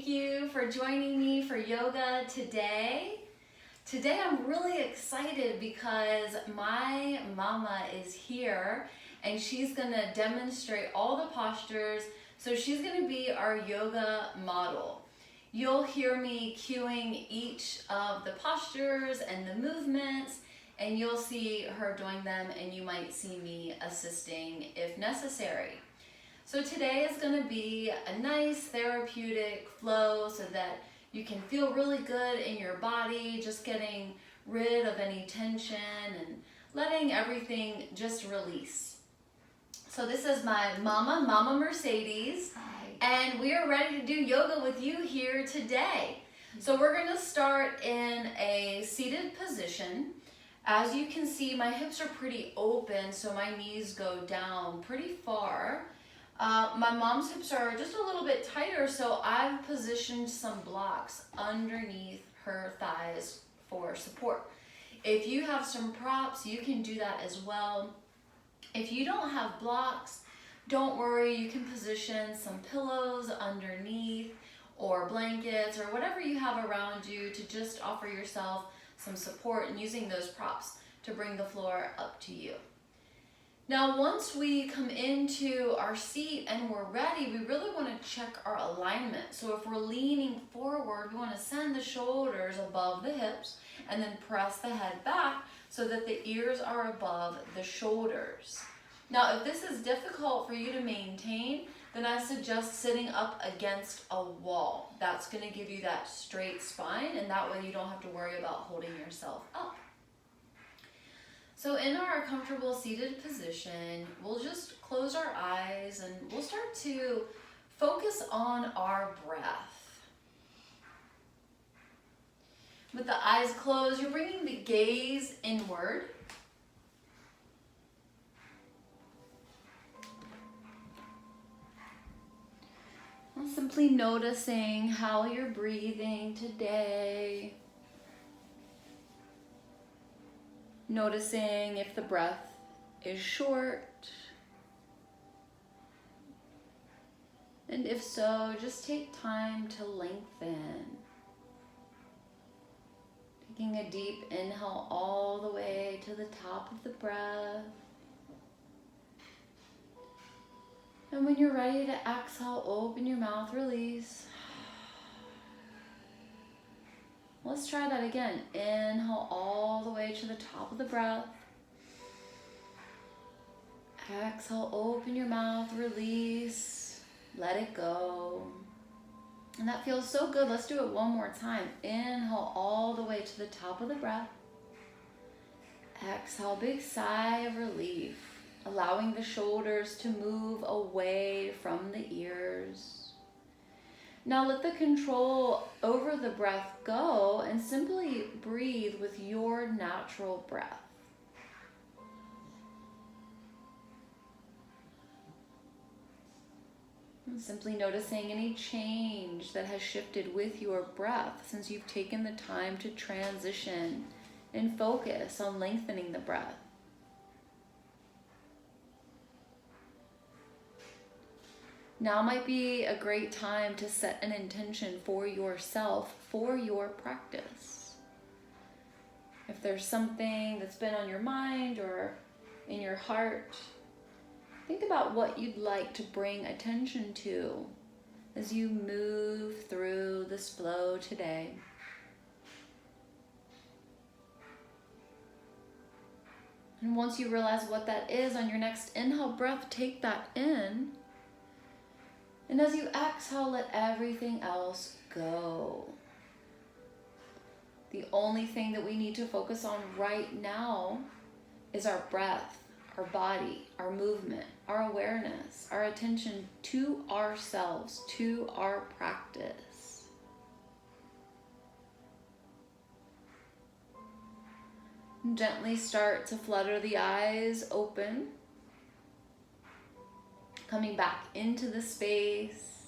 Thank you for joining me for yoga today. Today I'm really excited because my mama is here and she's gonna demonstrate all the postures. So she's gonna be our yoga model. You'll hear me cueing each of the postures and the movements, and you'll see her doing them, and you might see me assisting if necessary. So today is going to be a nice therapeutic flow so that you can feel really good in your body, just getting rid of any tension and letting everything just release. So this is my Mama Mercedes. Hi. And we are ready to do yoga with you here today. So we're going to start in a seated position. As you can see, my hips are pretty open, so my knees go down pretty far. My mom's hips are just a little bit tighter, so I've positioned some blocks underneath her thighs for support. If you have some props, you can do that as well. If you don't have blocks, don't worry, you can position some pillows underneath or blankets or whatever you have around you to just offer yourself some support and using those props to bring the floor up to you. Now, once we come into our seat and we're ready, we really want to check our alignment. So if we're leaning forward, we want to send the shoulders above the hips and then press the head back so that the ears are above the shoulders. Now, if this is difficult for you to maintain, then I suggest sitting up against a wall. That's going to give you that straight spine, and that way you don't have to worry about holding yourself up. So in our comfortable seated position, we'll just close our eyes and we'll start to focus on our breath. With the eyes closed, you're bringing the gaze inward. Simply noticing how you're breathing today. Noticing if the breath is short. And if so, just take time to lengthen. Taking a deep inhale all the way to the top of the breath. And when you're ready to exhale, open your mouth, release. Let's try that again. Inhale all the way to the top of the breath. Exhale, open your mouth, release, let it go. And that feels so good. Let's do it one more time. Inhale all the way to the top of the breath. Exhale, big sigh of relief. Allowing the shoulders to move away from the ears. Now let the control over the breath go and simply breathe with your natural breath. And simply noticing any change that has shifted with your breath since you've taken the time to transition and focus on lengthening the breath. Now might be a great time to set an intention for yourself, for your practice. If there's something that's been on your mind or in your heart, think about what you'd like to bring attention to as you move through this flow today. And once you realize what that is, on your next inhale breath, take that in. And as you exhale, let everything else go. The only thing that we need to focus on right now is our breath, our body, our movement, our awareness, our attention to ourselves, to our practice. And gently start to flutter the eyes open. Coming back into the space.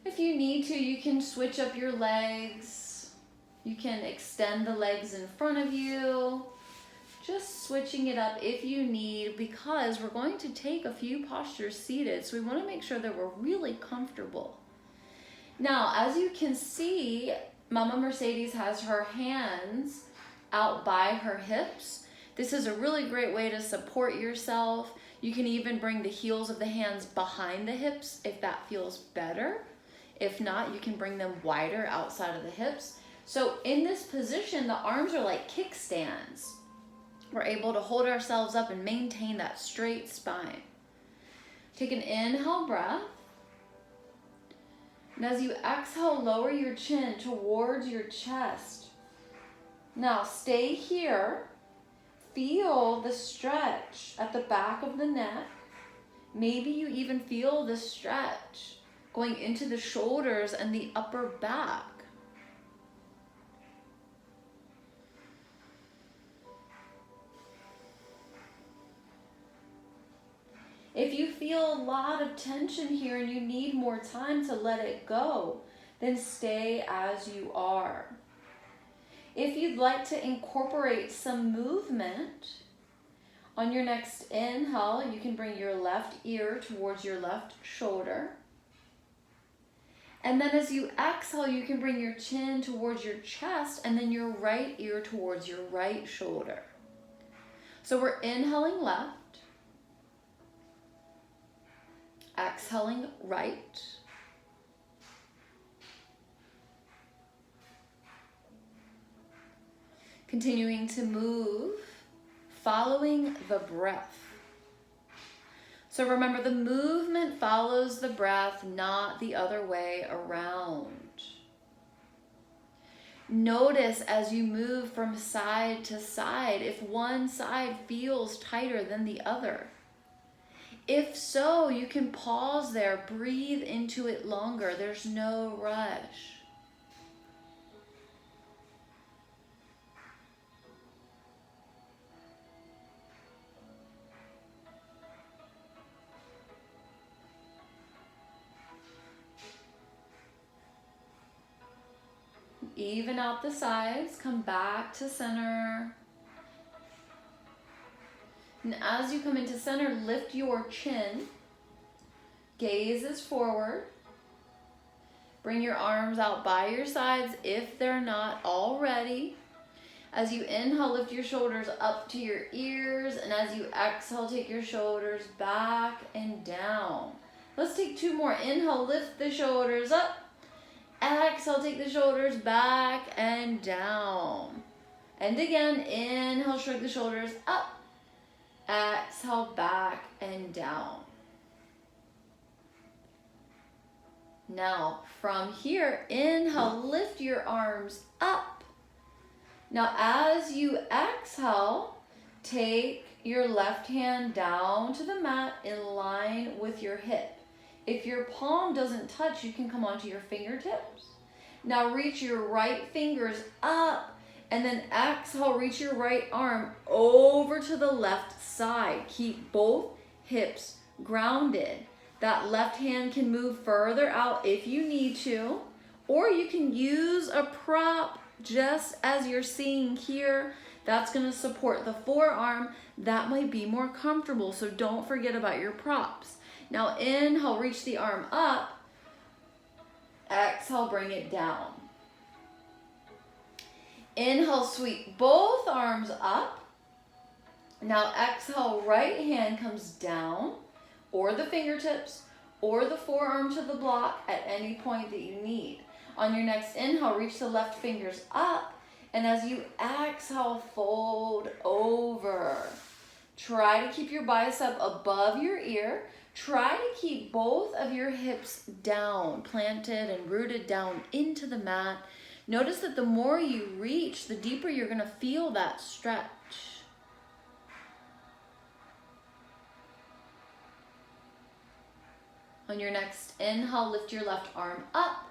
If you need to, you can switch up your legs. You can extend the legs in front of you. Just switching it up if you need, because we're going to take a few postures seated, so we want to make sure that we're really comfortable. Now, as you can see, Mama Mercedes has her hands out by her hips. This is a really great way to support yourself. You can even bring the heels of the hands behind the hips if that feels better. If not, you can bring them wider outside of the hips. So in this position, the arms are like kickstands. We're able to hold ourselves up and maintain that straight spine. Take an inhale breath. And as you exhale, lower your chin towards your chest. Now stay here. Feel the stretch at the back of the neck. Maybe you even feel the stretch going into the shoulders and the upper back. If you feel a lot of tension here and you need more time to let it go, then stay as you are. If you'd like to incorporate some movement, on your next inhale, you can bring your left ear towards your left shoulder. And then as you exhale, you can bring your chin towards your chest and then your right ear towards your right shoulder. So we're inhaling left. Exhaling right. Continuing to move, following the breath. So remember, the movement follows the breath, not the other way around. Notice as you move from side to side, if one side feels tighter than the other. If so, you can pause there, breathe into it longer. There's no rush. Even out the sides, come back to center. And as you come into center, lift your chin. Gaze is forward. Bring your arms out by your sides if they're not already. As you inhale, lift your shoulders up to your ears. And as you exhale, take your shoulders back and down. Let's take two more. Inhale, lift the shoulders up. Exhale, take the shoulders back and down. And again, inhale, shrug the shoulders up. Exhale, back and down. Now, from here, inhale, lift your arms up. Now, as you exhale, take your left hand down to the mat in line with your hip. If your palm doesn't touch, you can come onto your fingertips. Now, reach your right fingers up. And then exhale, reach your right arm over to the left side. Keep both hips grounded. That left hand can move further out if you need to, or you can use a prop just as you're seeing here. That's going to support the forearm. That might be more comfortable, so don't forget about your props. Now inhale, reach the arm up. Exhale, bring it down. Inhale, sweep both arms up. Now exhale, right hand comes down, or the fingertips, or the forearm to the block at any point that you need. On your next inhale, reach the left fingers up, and as you exhale, fold over. Try to keep your bicep above your ear. Try to keep both of your hips down, planted and rooted down into the mat. Notice that the more you reach, the deeper you're going to feel that stretch. On your next inhale, lift your left arm up.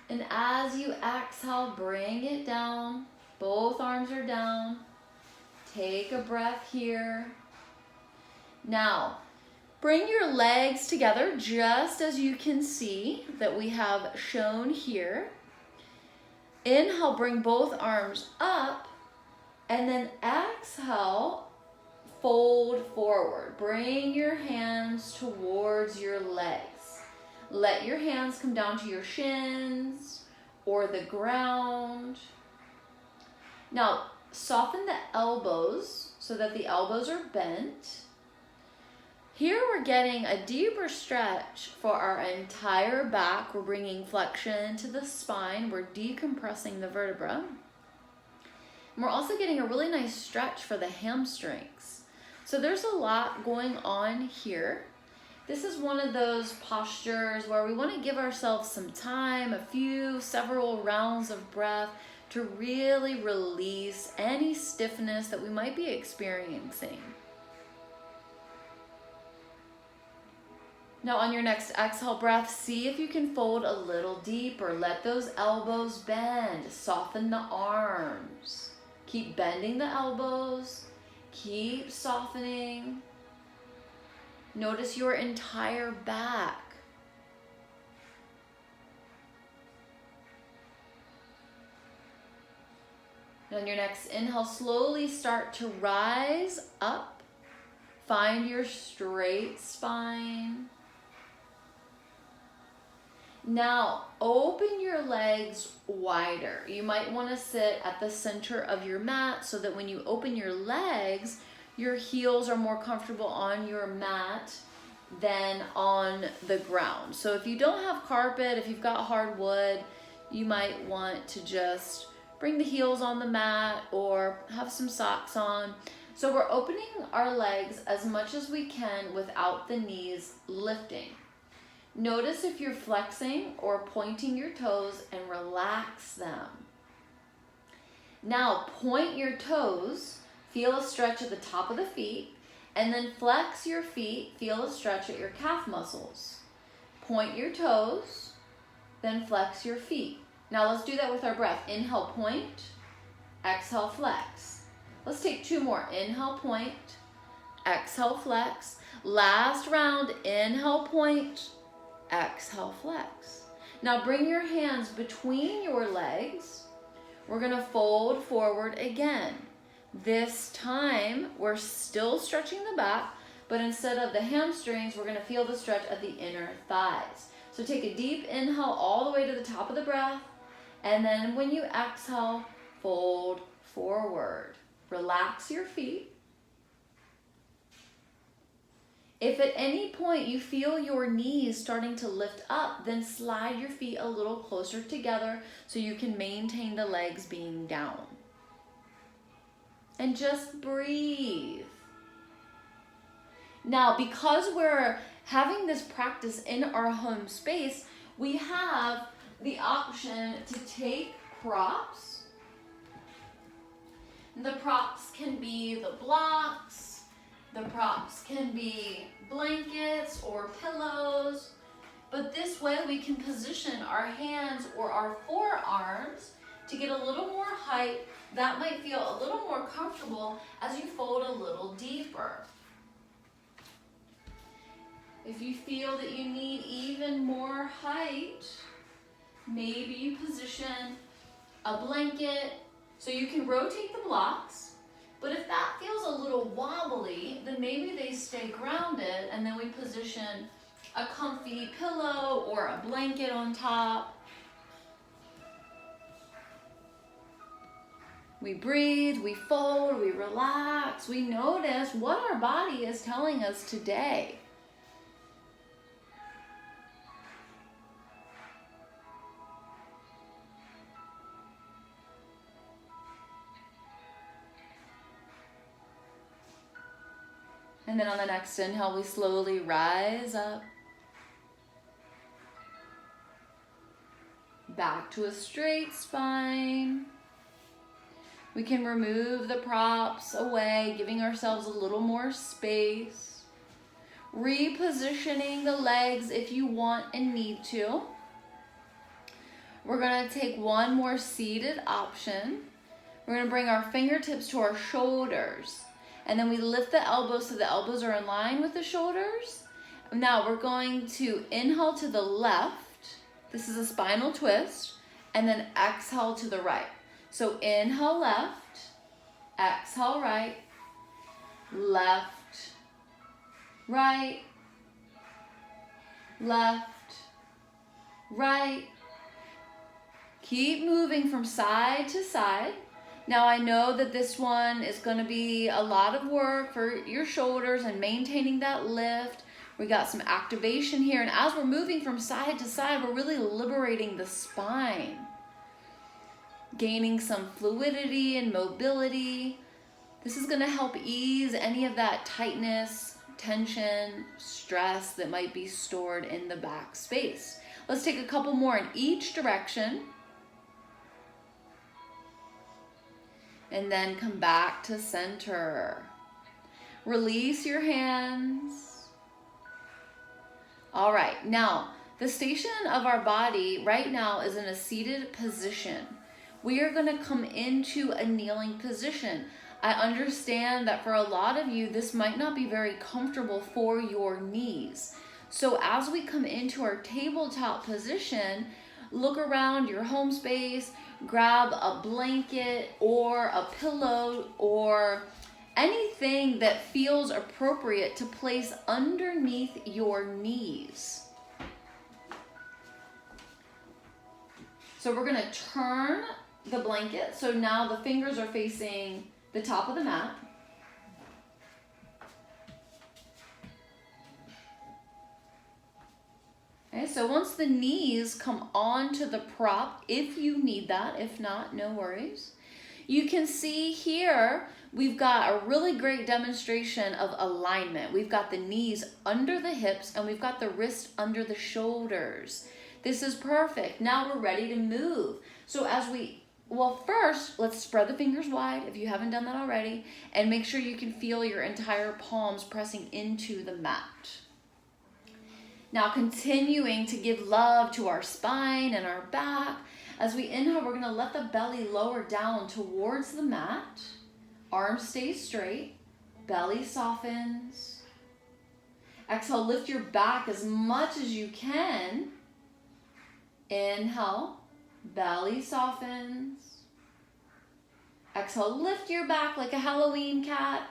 And as you exhale, bring it down. Both arms are down. Take a breath here. Now, bring your legs together just as you can see that we have shown here. Inhale, bring both arms up. And then exhale, fold forward. Bring your hands towards your legs. Let your hands come down to your shins or the ground. Now, soften the elbows so that the elbows are bent. Here we're getting a deeper stretch for our entire back. We're bringing flexion to the spine. We're decompressing the vertebra. And we're also getting a really nice stretch for the hamstrings. So there's a lot going on here. This is one of those postures where we want to give ourselves some time, several rounds of breath to really release any stiffness that we might be experiencing. Now on your next exhale breath, see if you can fold a little deeper. Let those elbows bend. Soften the arms. Keep bending the elbows. Keep softening. Notice your entire back. On your next inhale, slowly start to rise up. Find your straight spine. Now, open your legs wider. You might want to sit at the center of your mat so that when you open your legs, your heels are more comfortable on your mat than on the ground. So if you don't have carpet, if you've got hardwood, you might want to just bring the heels on the mat or have some socks on. So we're opening our legs as much as we can without the knees lifting. Notice if you're flexing or pointing your toes and relax them. Now point your toes, feel a stretch at the top of the feet, and then flex your feet, feel a stretch at your calf muscles. Point your toes, then flex your feet. Now let's do that with our breath. Inhale, point, exhale, flex. Let's take two more. Inhale, point, exhale, flex. Last round, inhale, point, exhale, flex. Now bring your hands between your legs. We're gonna fold forward again. This time, we're still stretching the back, but instead of the hamstrings, we're gonna feel the stretch at the inner thighs. So take a deep inhale all the way to the top of the breath, and then when you exhale, fold forward. Relax your feet. If at any point you feel your knees starting to lift up, then slide your feet a little closer together so you can maintain the legs being down. And just breathe. Now, because we're having this practice in our home space, we have the option to take props. The props can be the blocks. The props can be blankets or pillows, but this way we can position our hands or our forearms to get a little more height. That might feel a little more comfortable as you fold a little deeper. If you feel that you need even more height, maybe you position a blanket so you can rotate the blocks. But if that feels a little wobbly, then maybe they stay grounded and then we position a comfy pillow or a blanket on top. We breathe, we fold, we relax, we notice what our body is telling us today. And then on the next inhale, we slowly rise up. Back to a straight spine. We can remove the props away, giving ourselves a little more space. Repositioning the legs if you want and need to. We're gonna take one more seated option. We're gonna bring our fingertips to our shoulders. And then we lift the elbows so the elbows are in line with the shoulders. Now we're going to inhale to the left. This is a spinal twist. And then exhale to the right. So inhale left. Exhale, right. Left, right, left, right. Keep moving from side to side. Now I know that this one is going to be a lot of work for your shoulders and maintaining that lift. We got some activation here, and as we're moving from side to side, we're really liberating the spine, gaining some fluidity and mobility. This is going to help ease any of that tightness, tension, stress that might be stored in the back space. Let's take a couple more in each direction. And then come back to center. Release your hands. All right, now the station of our body right now is in a seated position. We are going to come into a kneeling position. I understand that for a lot of you, this might not be very comfortable for your knees. So as we come into our tabletop position, look around your home space, grab a blanket or a pillow or anything that feels appropriate to place underneath your knees. So we're going to turn the blanket. So now the fingers are facing the top of the mat. Okay, so once the knees come onto the prop, if you need that, if not, no worries. You can see here, we've got a really great demonstration of alignment. We've got the knees under the hips and we've got the wrist under the shoulders. This is perfect. Now we're ready to move. So first, let's spread the fingers wide if you haven't done that already, and make sure you can feel your entire palms pressing into the mat. Now continuing to give love to our spine and our back. As we inhale, we're going to let the belly lower down towards the mat. Arms stay straight. Belly softens. Exhale, lift your back as much as you can. Inhale, belly softens. Exhale, lift your back like a Halloween cat.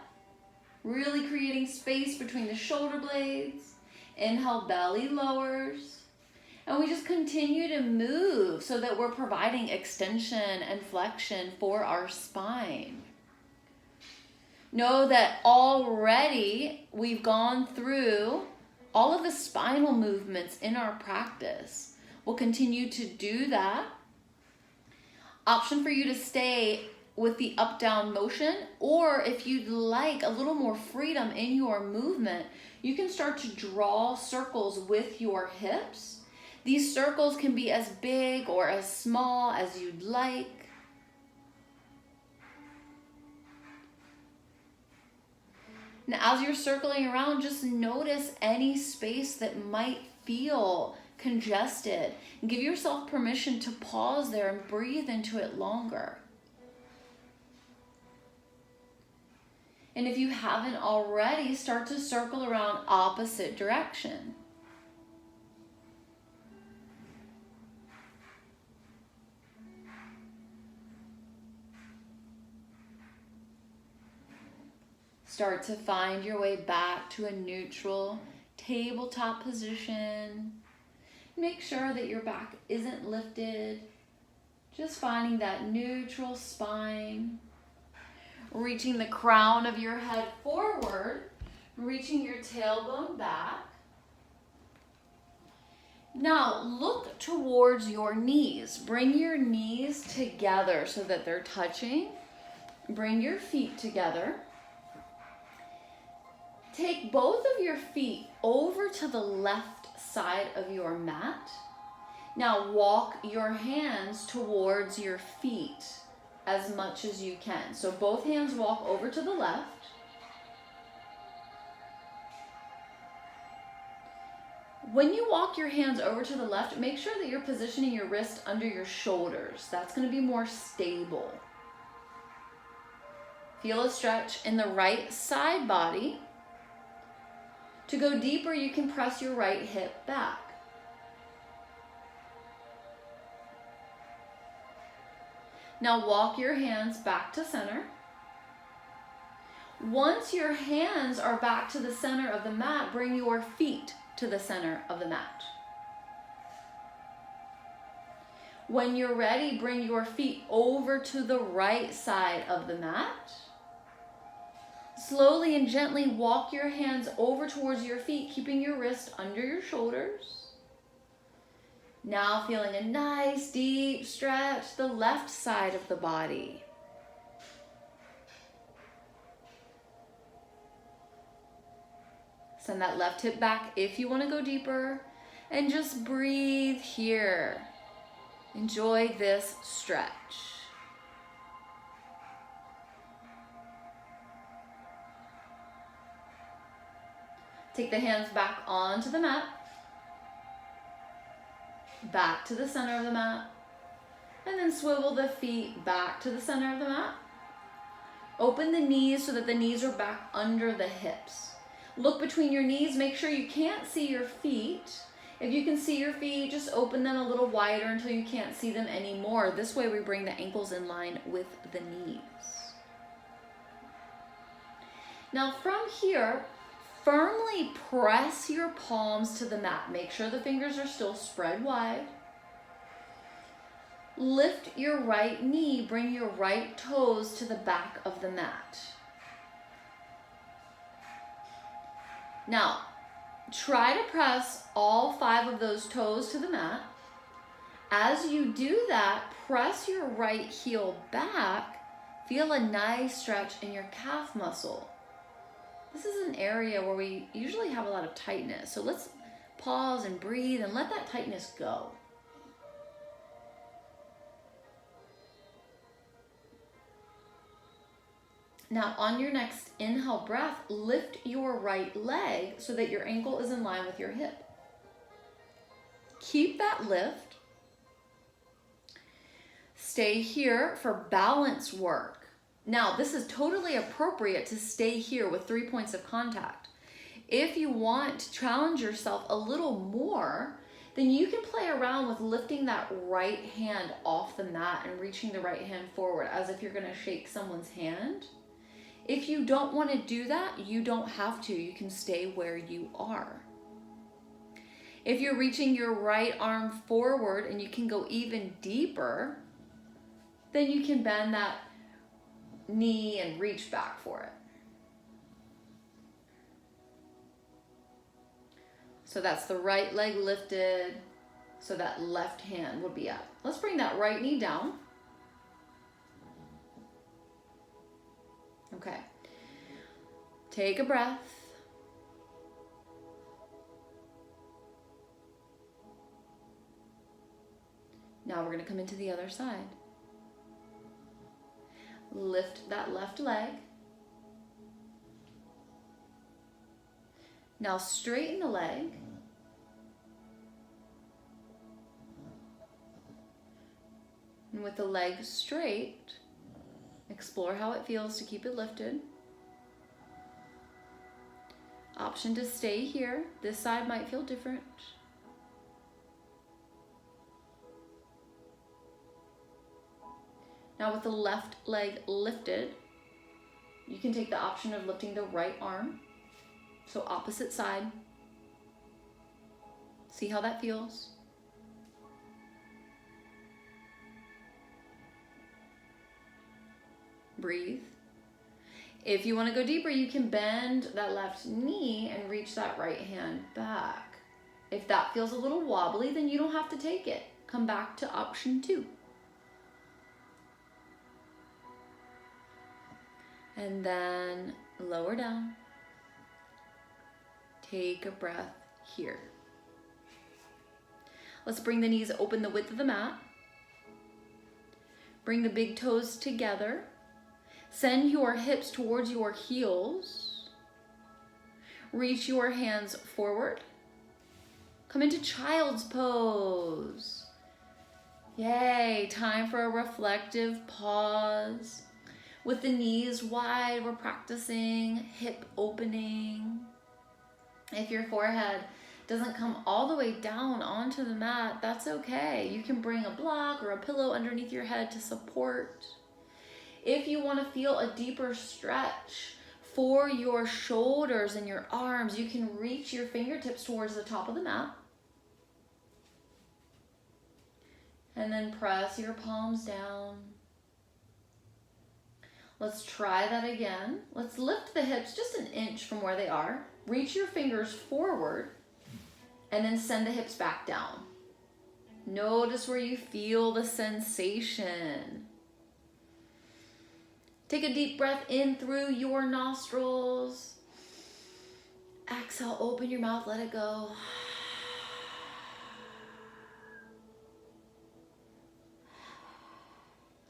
Really creating space between the shoulder blades. Inhale, belly lowers. And we just continue to move so that we're providing extension and flexion for our spine. Know that already we've gone through all of the spinal movements in our practice. We'll continue to do that. Option for you to stay with the up-down motion, or if you'd like a little more freedom in your movement, you can start to draw circles with your hips. These circles can be as big or as small as you'd like. Now, as you're circling around, just notice any space that might feel congested. And give yourself permission to pause there and breathe into it longer. And if you haven't already, start to circle around opposite direction. Start to find your way back to a neutral tabletop position. Make sure that your back isn't lifted. Just finding that neutral spine. Reaching the crown of your head forward, reaching your tailbone back. Now look towards your knees. Bring your knees together so that they're touching. Bring your feet together. Take both of your feet over to the left side of your mat. Now walk your hands towards your feet as much as you can. So both hands walk over to the left. When you walk your hands over to the left, make sure that you're positioning your wrist under your shoulders. That's going to be more stable. Feel a stretch in the right side body. To go deeper, you can press your right hip back. Now walk your hands back to center. Once your hands are back to the center of the mat, bring your feet to the center of the mat. When you're ready, bring your feet over to the right side of the mat. Slowly and gently walk your hands over towards your feet, keeping your wrist under your shoulders. Now feeling a nice deep stretch, the left side of the body. Send that left hip back if you want to go deeper, and just breathe here. Enjoy this stretch. Take the hands back onto the mat, back to the center of the mat, and then swivel the feet back to the center of the mat. Open the knees so that the knees are back under the hips. Look between your knees, make sure you can't see your feet. If you can see your feet, just open them a little wider until you can't see them anymore. This way we bring the ankles in line with the knees. Now from here, firmly press your palms to the mat. Make sure the fingers are still spread wide. Lift your right knee, bring your right toes to the back of the mat. Now, try to press all 5 of those toes to the mat. As you do that, press your right heel back. Feel a nice stretch in your calf muscle. This is an area where we usually have a lot of tightness. So let's pause and breathe and let that tightness go. Now on your next inhale breath, lift your right leg so that your ankle is in line with your hip. Keep that lift. Stay here for balance work. Now this is totally appropriate to stay here with 3 points of contact. If you want to challenge yourself a little more, then you can play around with lifting that right hand off the mat and reaching the right hand forward as if you're going to shake someone's hand. If you don't want to do that, you don't have to. You can stay where you are. If you're reaching your right arm forward and you can go even deeper, then you can bend that knee and reach back for it. So that's the right leg lifted, so that left hand would be up. Let's bring that right knee down. Okay, take a breath. Now we're going to come into the other side. Lift that left leg. Now straighten the leg. And with the leg straight, explore how it feels to keep it lifted. Option to stay here. This side might feel different. Now with the left leg lifted, you can take the option of lifting the right arm. So opposite side. See how that feels. Breathe. If you want to go deeper, you can bend that left knee and reach that right hand back. If that feels a little wobbly, then you don't have to take it. Come back to option 2. And then lower down. Take a breath here. Let's bring the knees open the width of the mat. Bring the big toes together. Send your hips towards your heels. Reach your hands forward. Come into child's pose. Yay, time for a reflective pause. With the knees wide, we're practicing hip opening. If your forehead doesn't come all the way down onto the mat, that's okay. You can bring a block or a pillow underneath your head to support. If you want to feel a deeper stretch, for your shoulders and your arms, you can reach your fingertips towards the top of the mat. And then press your palms down. Let's try that again. Let's lift the hips just an inch from where they are. Reach your fingers forward and then send the hips back down. Notice where you feel the sensation. Take a deep breath in through your nostrils. Exhale, open your mouth, let it go.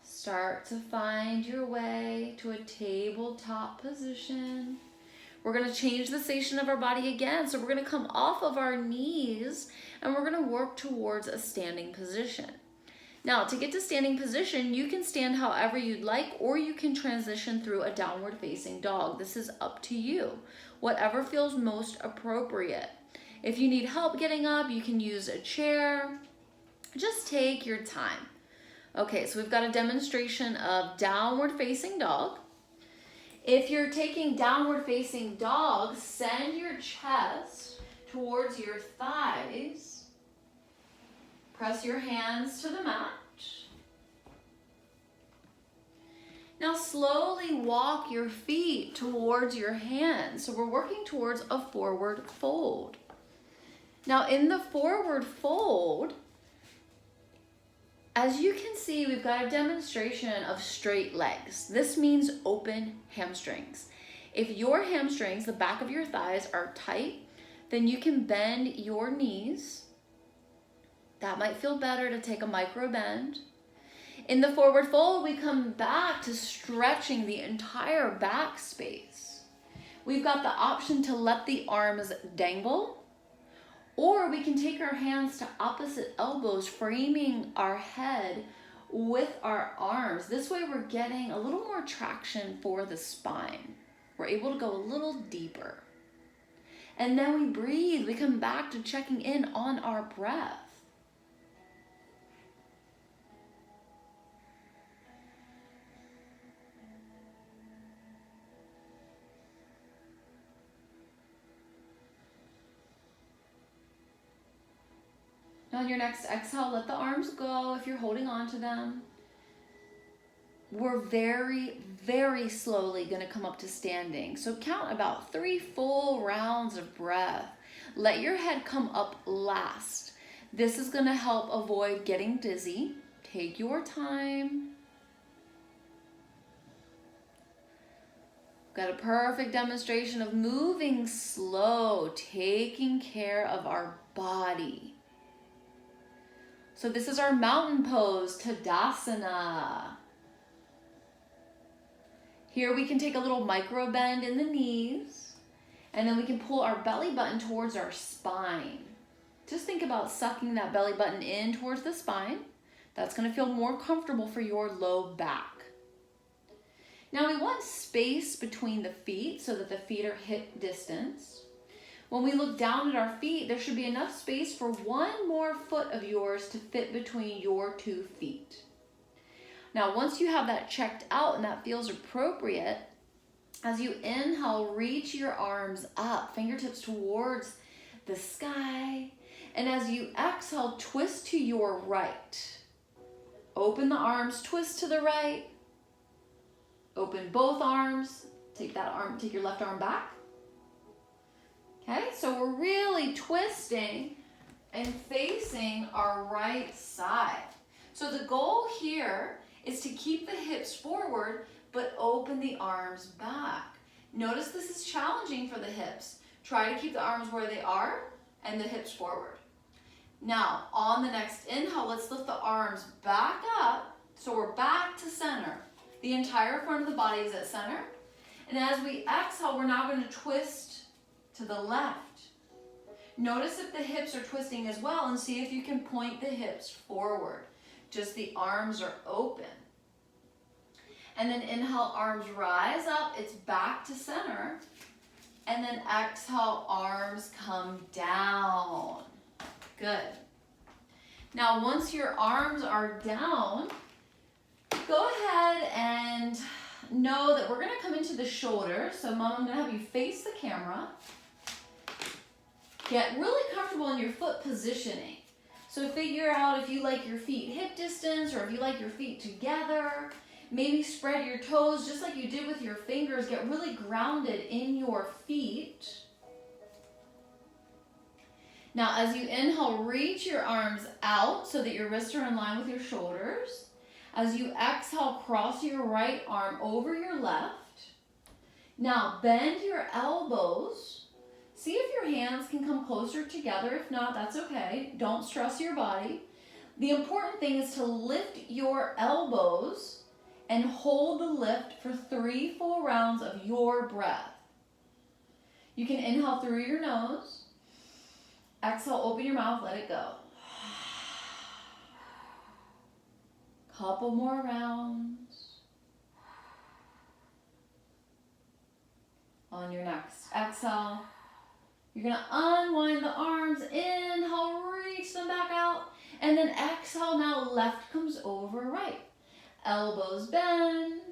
Start to find your way to a tabletop position. We're going to change the station of our body again. So we're going to come off of our knees and we're going to work towards a standing position. Now, to get to standing position, you can stand however you'd like, or you can transition through a downward facing dog. This is up to you, whatever feels most appropriate. If you need help getting up, you can use a chair. Just take your time. Okay, so we've got a demonstration of downward facing dog. If you're taking downward facing dog, send your chest towards your thighs. Press your hands to the mat. Now slowly walk your feet towards your hands. So we're working towards a forward fold. Now in the forward fold, as you can see, we've got a demonstration of straight legs. This means open hamstrings. If your hamstrings, the back of your thighs, are tight, then you can bend your knees. That might feel better to take a micro bend. In the forward fold, we come back to stretching the entire back space. We've got the option to let the arms dangle, or we can take our hands to opposite elbows, framing our head with our arms. This way we're getting a little more traction for the spine. We're able to go a little deeper. And then we breathe. We come back to checking in on our breath. On your next exhale, let the arms go if you're holding on to them. We're very, very slowly going to come up to standing. So count about 3 full rounds of breath. Let your head come up last. This is going to help avoid getting dizzy. Take your time. Got a perfect demonstration of moving slow, taking care of our body. So this is our mountain pose, Tadasana. Here we can take a little micro bend in the knees, and then we can pull our belly button towards our spine. Just think about sucking that belly button in towards the spine. That's going to feel more comfortable for your low back. Now we want space between the feet so that the feet are hip distance. When we look down at our feet, there should be enough space for one more foot of yours to fit between your 2 feet. Now, once you have that checked out and that feels appropriate, as you inhale, reach your arms up, fingertips towards the sky. And as you exhale, twist to your right. Open the arms, twist to the right. Open both arms. Take your left arm back. Okay, so we're really twisting and facing our right side. So the goal here is to keep the hips forward, but open the arms back. Notice this is challenging for the hips. Try to keep the arms where they are and the hips forward. Now, on the next inhale, let's lift the arms back up. So we're back to center. The entire front of the body is at center. And as we exhale, we're now going to twist to the left. Notice if the hips are twisting as well and see if you can point the hips forward. Just the arms are open. And then inhale, arms rise up, it's back to center. And then exhale, arms come down. Good. Now once your arms are down, go ahead and know that we're gonna come into the shoulder. So Mom, I'm gonna have you face the camera. Get really comfortable in your foot positioning. So figure out if you like your feet hip distance or if you like your feet together. Maybe spread your toes just like you did with your fingers. Get really grounded in your feet. Now, as you inhale, reach your arms out so that your wrists are in line with your shoulders. As you exhale, cross your right arm over your left. Now, bend your elbows. See if your hands can come closer together. If not, that's okay. Don't stress your body. The important thing is to lift your elbows and hold the lift for 3 full rounds of your breath. You can inhale through your nose. Exhale, open your mouth, let it go. Couple more rounds. On your next exhale, you're gonna unwind the arms, inhale, reach them back out, and then exhale, now left comes over right. Elbows bend.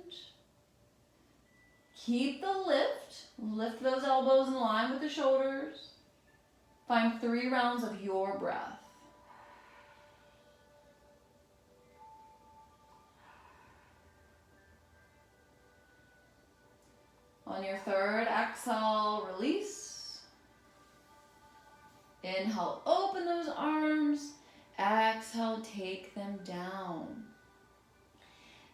Keep the lift. Lift those elbows in line with the shoulders. Find 3 rounds of your breath. On your third exhale, release. Inhale, open those arms. Exhale, take them down.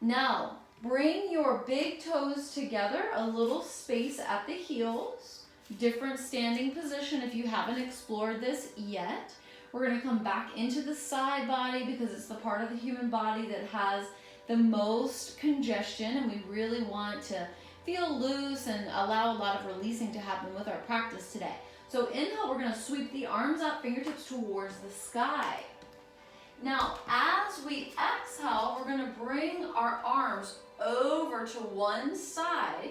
Now, bring your big toes together, a little space at the heels. Different standing position if you haven't explored this yet. We're going to come back into the side body because it's the part of the human body that has the most congestion, and we really want to feel loose and allow a lot of releasing to happen with our practice today. So inhale, we're going to sweep the arms up, fingertips towards the sky. Now, as we exhale, we're going to bring our arms over to one side.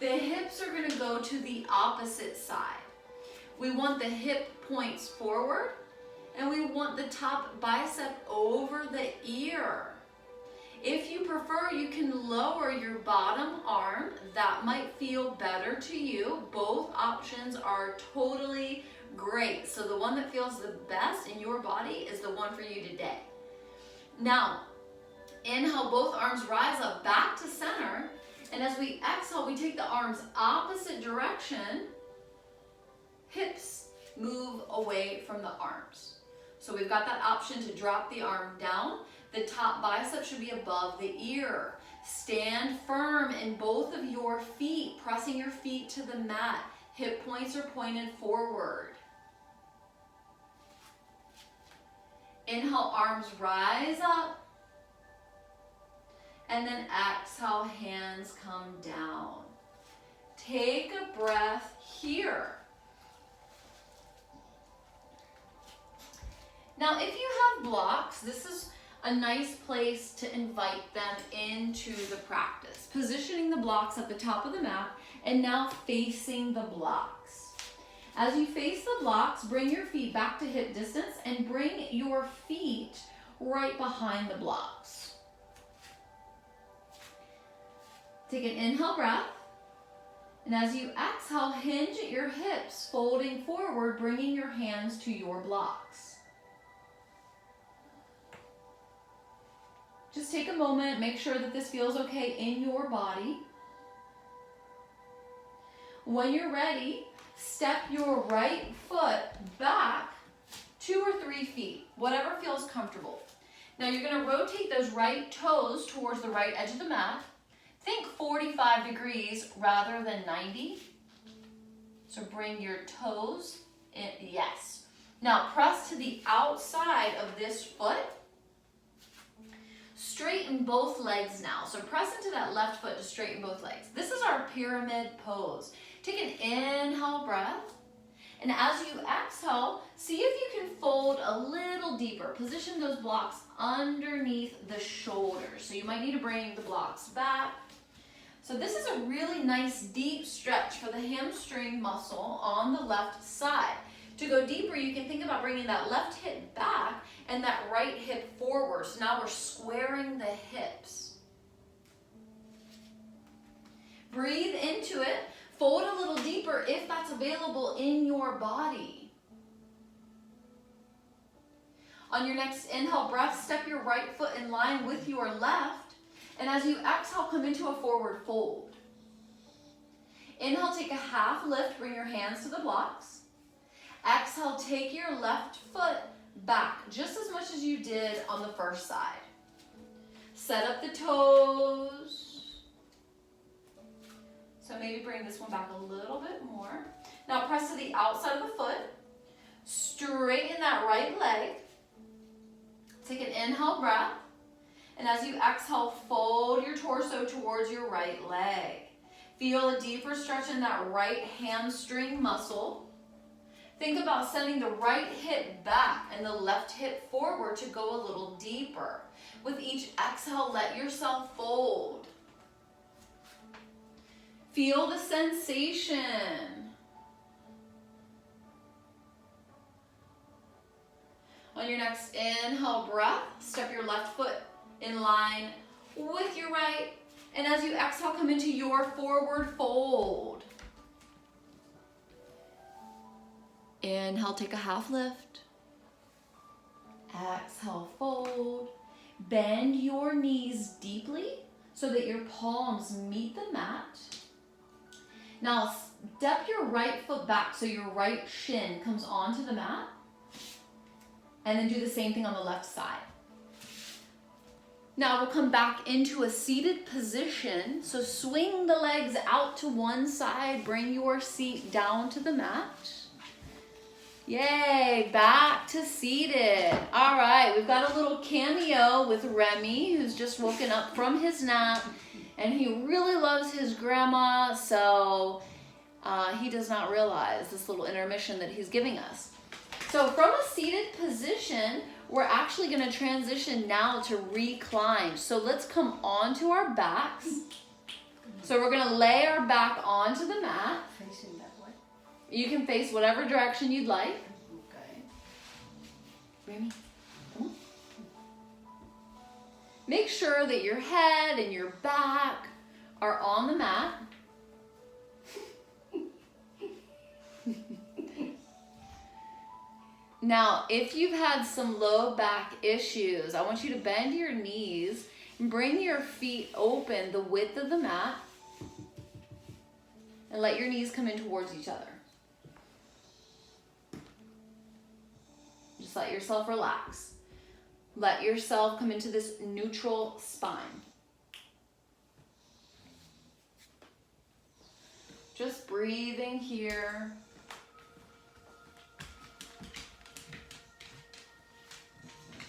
The hips are going to go to the opposite side. We want the hip points forward, and we want the top bicep over the ear. If you prefer, you can lower your bottom arm. That might feel better to you. Both options are totally great. So the one that feels the best in your body is the one for you today. Now, inhale, both arms rise up back to center. And as we exhale, we take the arms opposite direction. Hips move away from the arms. So we've got that option to drop the arm down. The top bicep should be above the ear. Stand firm in both of your feet, pressing your feet to the mat. Hip points are pointed forward. Inhale, arms rise up. And then exhale, hands come down. Take a breath here. Now, if you have blocks, this is a nice place to invite them into the practice. Positioning the blocks at the top of the mat and now facing the blocks. As you face the blocks, bring your feet back to hip distance and bring your feet right behind the blocks. Take an inhale breath, and as you exhale, hinge at your hips, folding forward, bringing your hands to your blocks. Just take a moment, make sure that this feels okay in your body. When you're ready, step your right foot back 2 or 3 feet, whatever feels comfortable. Now you're going to rotate those right toes towards the right edge of the mat. Think 45 degrees rather than 90. So bring your toes in, yes. Now press to the outside of this foot. Straighten both legs now. So press into that left foot to straighten both legs. This is our pyramid pose. Take an inhale breath. And as you exhale, see if you can fold a little deeper. Position those blocks underneath the shoulders. So you might need to bring the blocks back. So this is a really nice deep stretch for the hamstring muscle on the left side. To go deeper, you can think about bringing that left hip back and that right hip forward. So now we're squaring the hips. Breathe into it. Fold a little deeper if that's available in your body. On your next inhale breath, step your right foot in line with your left. And as you exhale, come into a forward fold. Inhale, take a half lift, bring your hands to the blocks. Exhale, take your left foot back just as much as you did on the first side. Set up the toes. So maybe bring this one back a little bit more. Now press to the outside of the foot. Straighten that right leg. Take an inhale breath. And as you exhale, fold your torso towards your right leg. Feel a deeper stretch in that right hamstring muscle. Think about sending the right hip back and the left hip forward to go a little deeper. With each exhale, let yourself fold. Feel the sensation. On your next inhale breath, step your left foot in line with your right. And as you exhale, come into your forward fold. Inhale, take a half lift. Exhale, fold. Bend your knees deeply so that your palms meet the mat. Now step your right foot back so your right shin comes onto the mat. And then do the same thing on the left side. Now we'll come back into a seated position. So swing the legs out to one side, bring your seat down to the mat. Yay, back to seated. All right, we've got a little cameo with Remy, who's just woken up from his nap, and he really loves his grandma, so he does not realize this little intermission that he's giving us. So from a seated position, we're actually going to transition now to recline. So let's come onto our backs. So we're going to lay our back onto the mat. Facing that way. You can face whatever direction you'd like. Okay. Remy, come on. Make sure that your head and your back are on the mat. Now, if you've had some low back issues, I want you to bend your knees and bring your feet open the width of the mat and let your knees come in towards each other. Just let yourself relax. Let yourself come into this neutral spine. Just breathing here.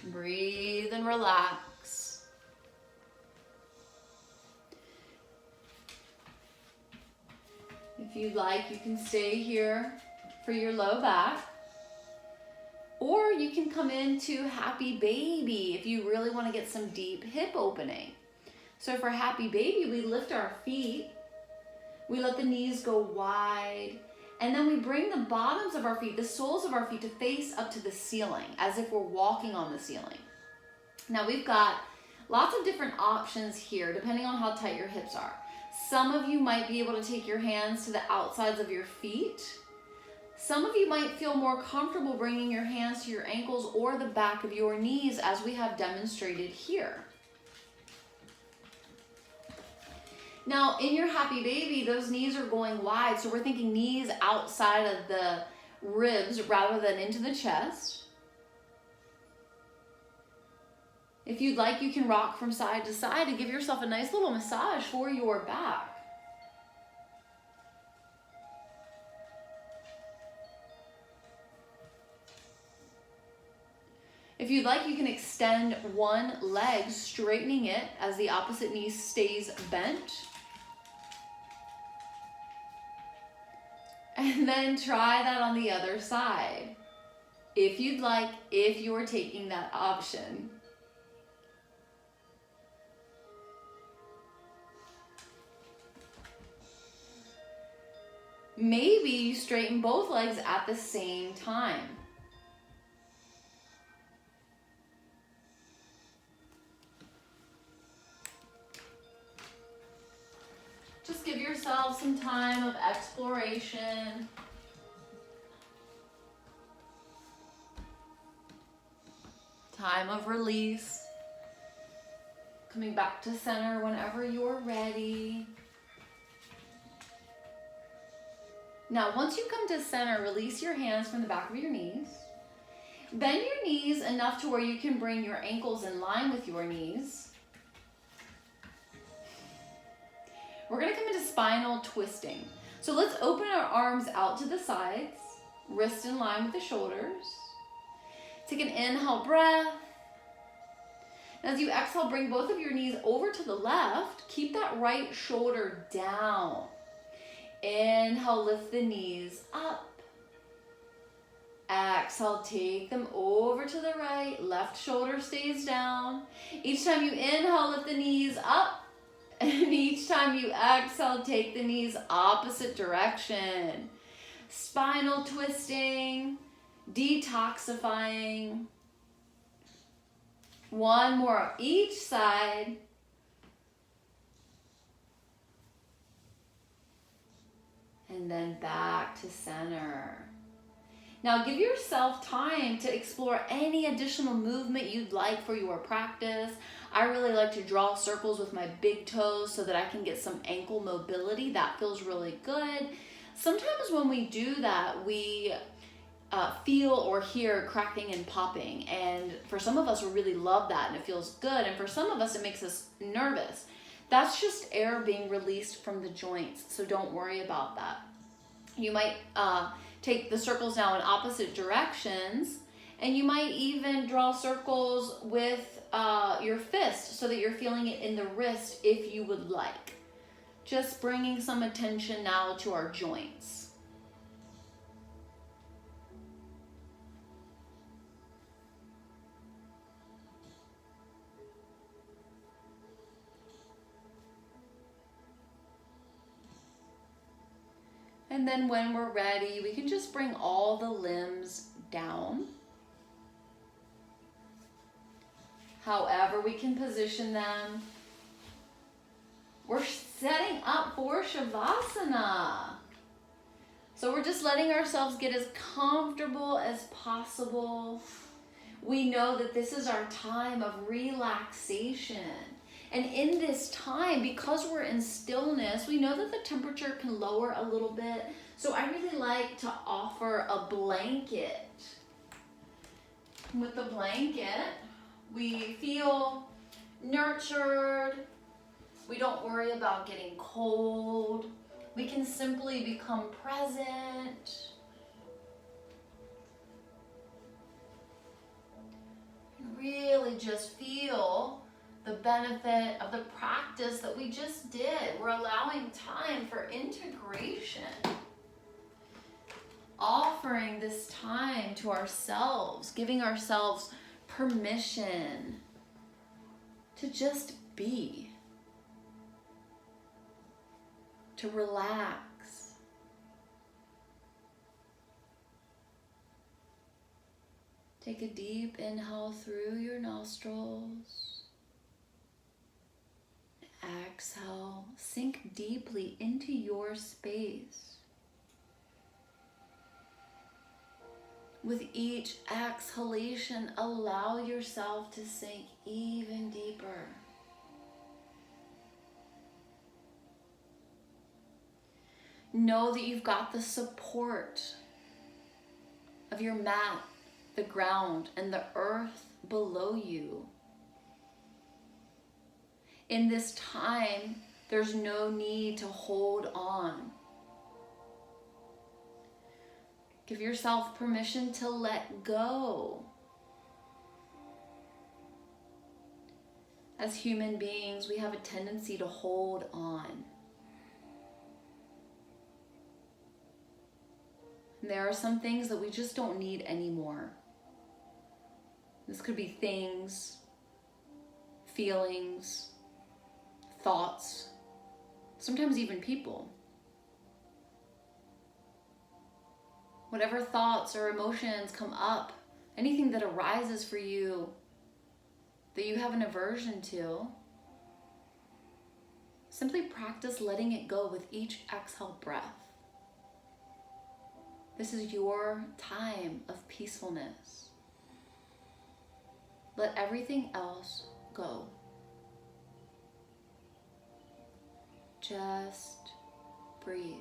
Breathe and relax. If you'd like, you can stay here for your low back. Or you can come into Happy Baby if you really want to get some deep hip opening. So for Happy Baby, we lift our feet. We let the knees go wide. And then we bring the bottoms of our feet, the soles of our feet, to face up to the ceiling, as if we're walking on the ceiling. Now we've got lots of different options here, depending on how tight your hips are. Some of you might be able to take your hands to the outsides of your feet. Some of you might feel more comfortable bringing your hands to your ankles or the back of your knees, as we have demonstrated here. Now, in your Happy Baby, those knees are going wide, so we're thinking knees outside of the ribs rather than into the chest. If you'd like, you can rock from side to side to give yourself a nice little massage for your back. If you'd like, you can extend one leg, straightening it as the opposite knee stays bent. And then try that on the other side, if you'd like, if you're taking that option. Maybe you straighten both legs at the same time. Just give yourself some time of exploration. Time of release. Coming back to center whenever you're ready. Now, once you come to center, release your hands from the back of your knees. Bend your knees enough to where you can bring your ankles in line with your knees. We're gonna come into spinal twisting. So let's open our arms out to the sides, wrists in line with the shoulders. Take an inhale breath. As you exhale, bring both of your knees over to the left. Keep that right shoulder down. Inhale, lift the knees up. Exhale, take them over to the right. Left shoulder stays down. Each time you inhale, lift the knees up. And each time you exhale, take the knees opposite direction. Spinal twisting, detoxifying. One more each side. And then back to center. Now give yourself time to explore any additional movement you'd like for your practice. I really like to draw circles with my big toes so that I can get some ankle mobility. That feels really good. Sometimes when we do that, we feel or hear cracking and popping. And for some of us, we really love that and it feels good. And for some of us, it makes us nervous. That's just air being released from the joints. So don't worry about that. You might take the circles now in opposite directions, and you might even draw circles with your fist so that you're feeling it in the wrist if you would like. Just bringing some attention now to our joints. And then when we're ready, we can just bring all the limbs down. However we can position them. We're setting up for Shavasana. So we're just letting ourselves get as comfortable as possible. We know that this is our time of relaxation. And in this time, because we're in stillness, we know that the temperature can lower a little bit. So I really like to offer a blanket. With the blanket, we feel nurtured. We don't worry about getting cold. We can simply become present. And really just feel the benefit of the practice that we just did. We're allowing time for integration. Offering this time to ourselves, giving ourselves permission to just be, to relax. Take a deep inhale through your nostrils. Exhale, sink deeply into your space. With each exhalation, allow yourself to sink even deeper. Know that you've got the support of your mat, the ground, and the earth below you. In this time, there's no need to hold on. Give yourself permission to let go. As human beings, we have a tendency to hold on. And there are some things that we just don't need anymore. This could be things, feelings, thoughts, sometimes even people. Whatever thoughts or emotions come up, anything that arises for you that you have an aversion to, Simply practice letting it go with each exhale breath. This is your time of peacefulness. Let everything else go. Just breathe.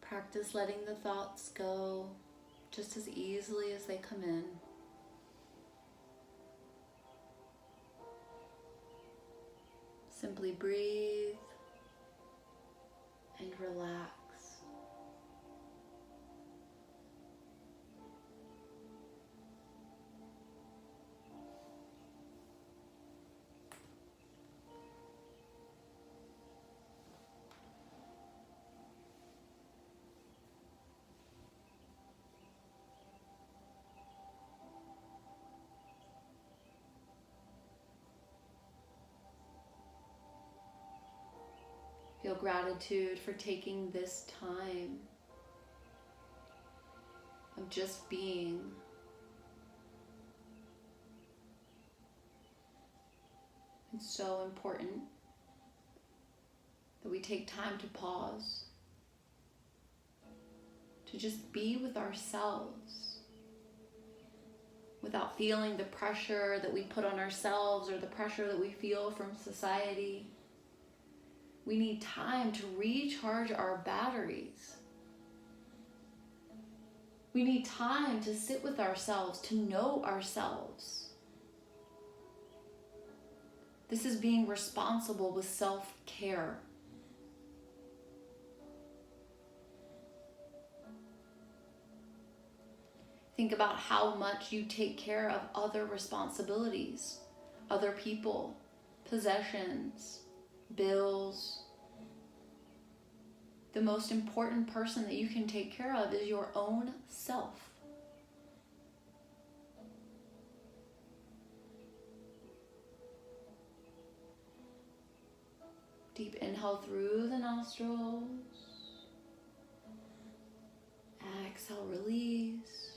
Practice letting the thoughts go just as easily as they come in. Simply breathe and relax. Feel gratitude for taking this time of just being. It's so important that we take time to pause, to just be with ourselves without feeling the pressure that we put on ourselves or the pressure that we feel from society. We need time to recharge our batteries. We need time to sit with ourselves, to know ourselves. This is being responsible with self-care. Think about how much you take care of other responsibilities, other people, possessions, bills. The most important person that you can take care of is your own self. Deep inhale through the nostrils. Exhale, release.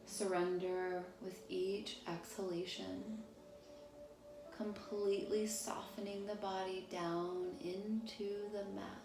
Surrender with each exhalation, completely softening the body down into the mat.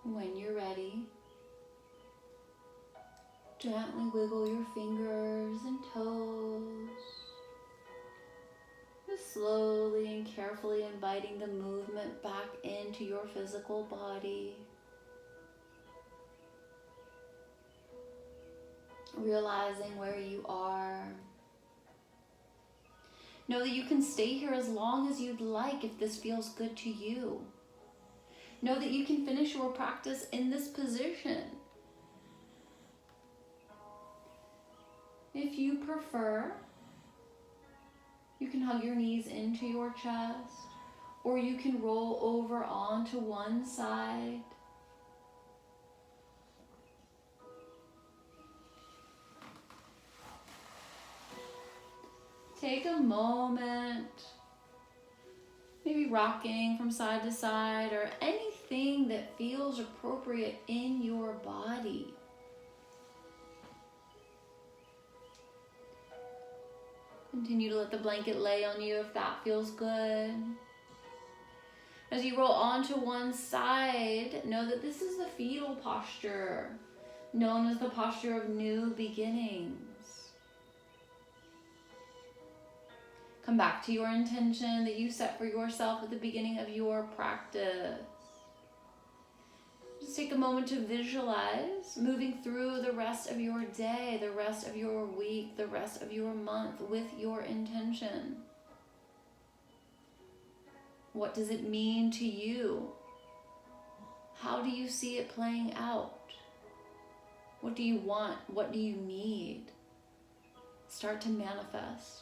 When you're ready, Gently wiggle your fingers and toes. Just slowly and carefully inviting the movement back into your physical body. Realizing where you are. Know that you can stay here as long as you'd like if this feels good to you. Know that you can finish your practice in this position. If you prefer, you can hug your knees into your chest, or you can roll over onto one side. Take a moment, maybe rocking from side to side, or anything that feels appropriate in your body. Continue to let the blanket lay on you if that feels good. As you roll onto one side, know that this is the fetal posture, known as the posture of new beginnings. Come back to your intention that you set for yourself at the beginning of your practice. Just take a moment to visualize moving through the rest of your day, the rest of your week, the rest of your month with your intention. What does it mean to you? How do you see it playing out? What do you want? What do you need? Start to manifest.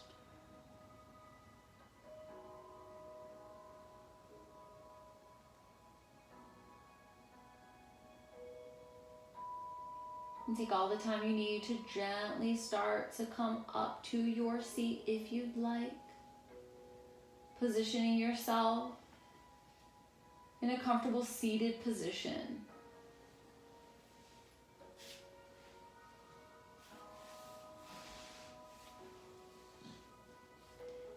And take all the time you need to gently start to come up to your seat if you'd like. Positioning yourself in a comfortable seated position.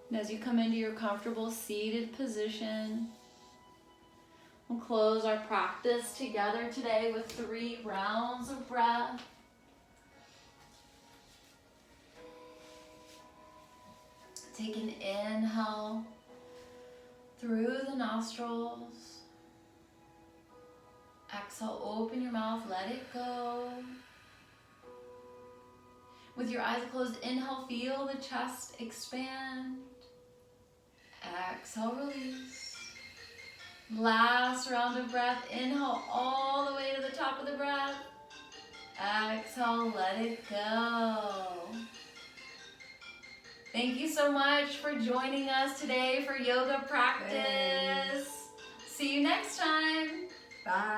And as you come into your comfortable seated position, we'll close our practice together today with 3 rounds of breath. Take an inhale through the nostrils. Exhale, open your mouth, let it go. With your eyes closed, inhale, feel the chest expand. Exhale, release. Last round of breath. Inhale all the way to the top of the breath. Exhale, let it go. Thank you so much for joining us today for yoga practice. Thanks. See you next time. Bye.